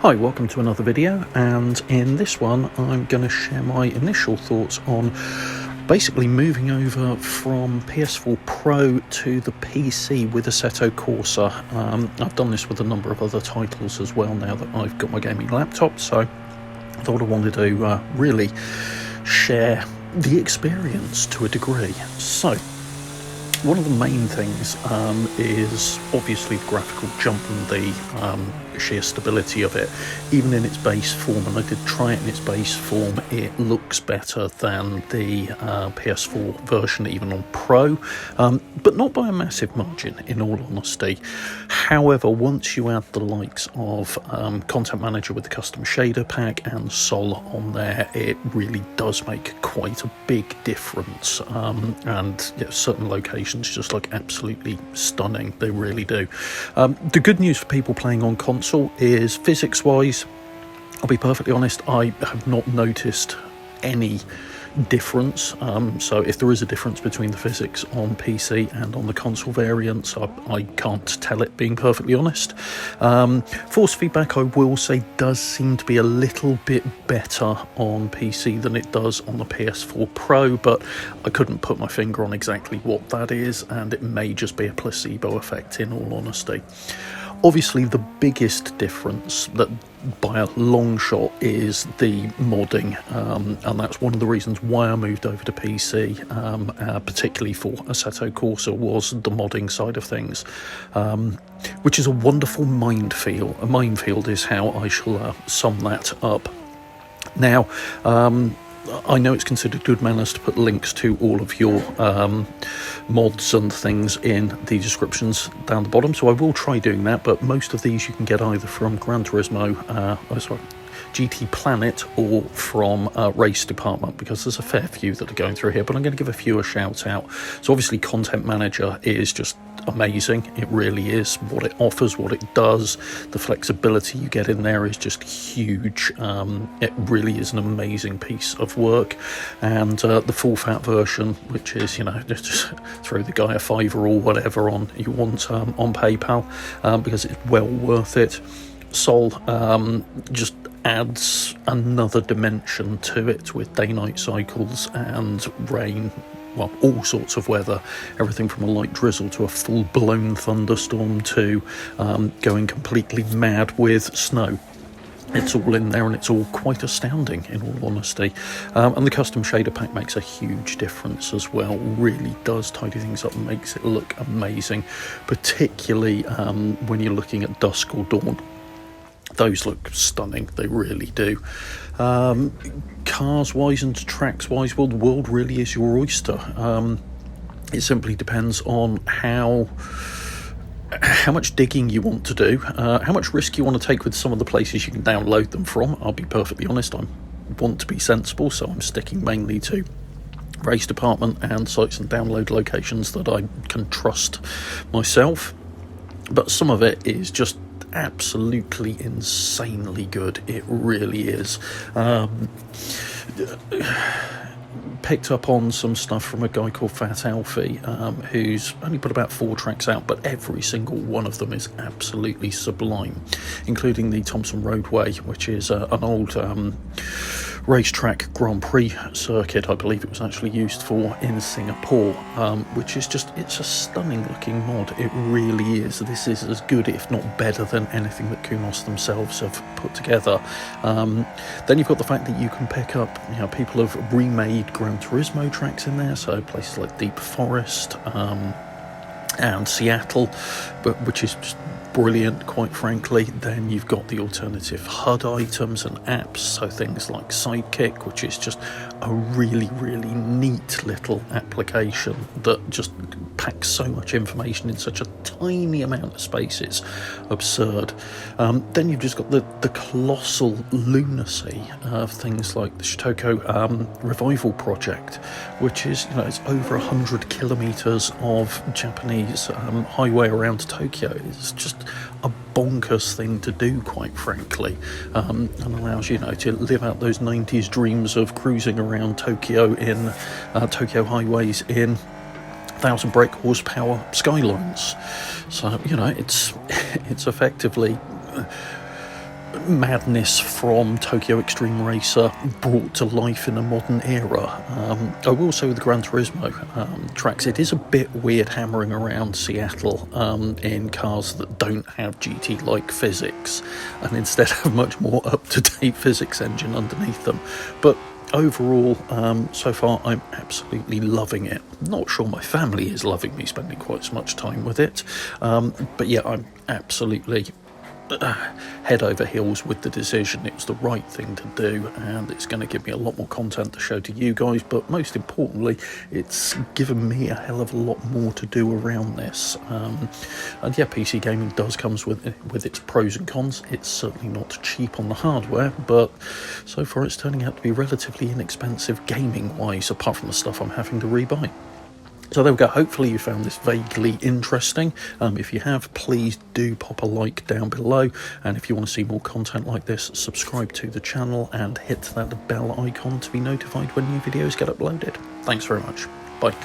Hi, welcome to another video, and in this one I'm going to share my initial thoughts on basically moving over from PS4 Pro to the PC with Assetto Corsa. I've done this with a number of other titles as well now that I've got my gaming laptop, so I thought I wanted to really share the experience to a degree. So one of the main things is obviously the graphical jump and the sheer stability of it. Even in its base form, and I did try it in its base form, it looks better than the PS4 version, even on Pro, but not by a massive margin, in all honesty. However, once you add the likes of Content Manager with the custom shader pack and Sol on there, it really does make quite a big difference, and yeah, certain locations just look absolutely stunning. They really do. The good news for people playing on console is, physics-wise, I'll be perfectly honest, I have not noticed any difference. So if there is a difference between the physics on PC and on the console variants, I can't tell it, being perfectly honest. Force feedback, I will say, does seem to be a little bit better on PC than it does on the PS4 Pro, but I couldn't put my finger on exactly what that is, and it may just be a placebo effect, in all honesty. Obviously, the biggest difference, that by a long shot, is the modding, and that's one of the reasons why I moved over to PC, particularly for Assetto Corsa, was the modding side of things, which is a wonderful minefield. A minefield is how I shall sum that up. Now, I know it's considered good manners to put links to all of your mods and things in the descriptions down the bottom, so I will try doing that, but most of these you can get either from Gran Turismo, GT Planet, or from Race Department, because there's a fair few that are going through here, but I'm going to give a few a shout out. So obviously Content Manager is just amazing. It really is. What it offers, what it does, the flexibility you get in there is just huge. It really is an amazing piece of work. And the full fat version, which is, you know, just throw the guy a $5 or whatever on you want on PayPal, because it's well worth it. Sol just adds another dimension to it with day-night cycles and rain, well, all sorts of weather, everything from a light drizzle to a full-blown thunderstorm to going completely mad with snow. It's all in there, and it's all quite astounding, in all honesty. And the custom shader pack makes a huge difference as well. Really does tidy things up and makes it look amazing, particularly when you're looking at dusk or dawn. Those look stunning, they really do. Cars wise and tracks wise, well, the world really is your oyster. It simply depends on how much digging you want to do, how much risk you want to take with some of the places you can download them from. I'll be perfectly honest, I want to be sensible, so I'm sticking mainly to Race Department and sites and download locations that I can trust myself. But some of it is just absolutely insanely good. It really is. Picked up on some stuff from a guy called Fat Alfie, who's only put about 4 tracks out, but every single one of them is absolutely sublime, including the Thompson Roadway, which is an old racetrack Grand Prix circuit. I believe it was actually used for in Singapore, which is just, it's a stunning looking mod. It really is. This is as good, if not better, than anything that Kunos themselves have put together. Then you've got the fact that you can pick up, you know, people have remade Gran Turismo tracks in there, so places like Deep Forest and Seattle, but which is just brilliant, quite frankly. Then you've got the alternative HUD items and apps, so things like Sidekick, which is just a really, really neat little application that just packs so much information in such a tiny amount of space. It's absurd. Then you've just got the colossal lunacy of things like the Shitoko Revival Project, which is, you know, it's over 100 kilometers of Japanese highway around Tokyo. It's just a bonkers thing to do, quite frankly, and allows you, to live out those 90s dreams of cruising around Tokyo in Tokyo highways in 1,000 brake horsepower Skylines. So it's effectively madness from Tokyo Extreme Racer brought to life in a modern era. I will say with the Gran Turismo tracks, it is a bit weird hammering around Seattle in cars that don't have GT-like physics and instead have much more up-to-date physics engine underneath them. But overall, so far, I'm absolutely loving it. Not sure my family is loving me spending quite so much time with it, but yeah, I'm absolutely head over heels with the decision. It was the right thing to do, and it's going to give me a lot more content to show to you guys, but most importantly, it's given me a hell of a lot more to do around this. And yeah, PC gaming does comes with its pros and cons. It's certainly not cheap on the hardware, but so far it's turning out to be relatively inexpensive gaming wise, apart from the stuff I'm having to rebuy. So there we go. Hopefully you found this vaguely interesting. If you have, please do pop a like down below. And if you want to see more content like this, subscribe to the channel and hit that bell icon to be notified when new videos get uploaded. Thanks very much. Bye.